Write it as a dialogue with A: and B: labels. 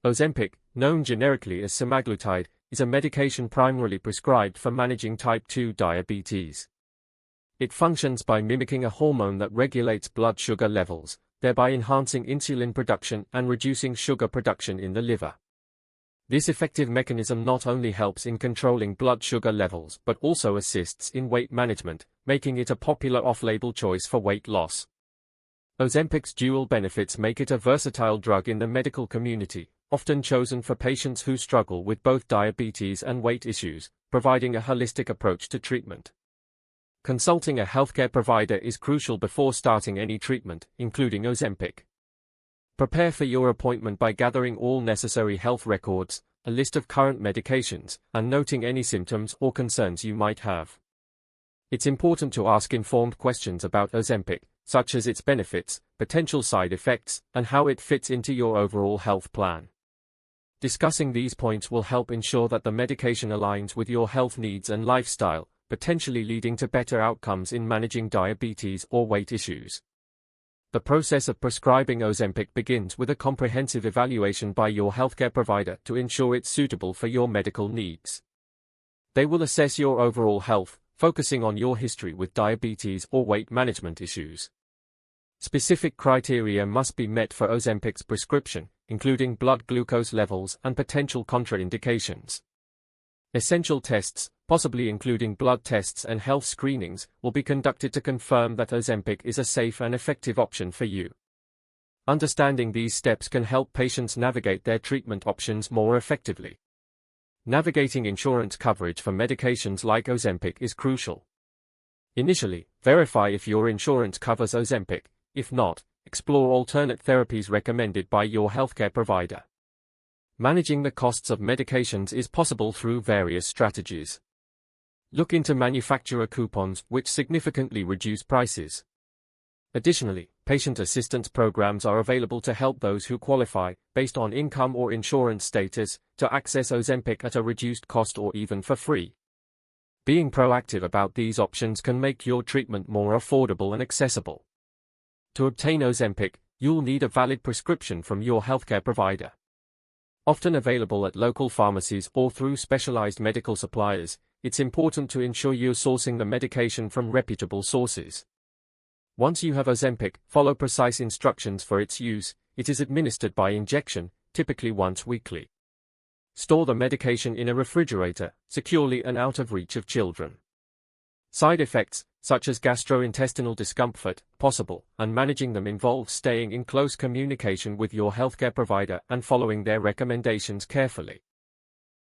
A: Ozempic, known generically as semaglutide, is a medication primarily prescribed for managing type 2 diabetes. It functions by mimicking a hormone that regulates blood sugar levels, thereby enhancing insulin production and reducing sugar production in the liver. This effective mechanism not only helps in controlling blood sugar levels but also assists in weight management, making it a popular off-label choice for weight loss. Ozempic's dual benefits make it a versatile drug in the medical community, often chosen for patients who struggle with both diabetes and weight issues, providing a holistic approach to treatment. Consulting a healthcare provider is crucial before starting any treatment, including Ozempic. Prepare for your appointment by gathering all necessary health records, a list of current medications, and noting any symptoms or concerns you might have. It's important to ask informed questions about Ozempic, such as its benefits, potential side effects, and how it fits into your overall health plan. Discussing these points will help ensure that the medication aligns with your health needs and lifestyle, potentially leading to better outcomes in managing diabetes or weight issues. The process of prescribing Ozempic begins with a comprehensive evaluation by your healthcare provider to ensure it's suitable for your medical needs. They will assess your overall health, focusing on your history with diabetes or weight management issues. Specific criteria must be met for Ozempic's prescription, including blood glucose levels and potential contraindications. Essential tests, possibly including blood tests and health screenings, will be conducted to confirm that Ozempic is a safe and effective option for you. Understanding these steps can help patients navigate their treatment options more effectively. Navigating insurance coverage for medications like Ozempic is crucial. Initially, verify if your insurance covers Ozempic. If not, explore alternate therapies recommended by your healthcare provider. Managing the costs of medications is possible through various strategies. Look into manufacturer coupons, which significantly reduce prices. Additionally, patient assistance programs are available to help those who qualify, based on income or insurance status, to access Ozempic at a reduced cost or even for free. Being proactive about these options can make your treatment more affordable and accessible. To obtain Ozempic, you'll need a valid prescription from your healthcare provider. Often available at local pharmacies or through specialized medical suppliers, it's important to ensure you're sourcing the medication from reputable sources. Once you have Ozempic, follow precise instructions for its use. It is administered by injection, typically once weekly. Store the medication in a refrigerator, securely and out of reach of children. Side effects, such as gastrointestinal discomfort, possible, and managing them involves staying in close communication with your healthcare provider and following their recommendations carefully.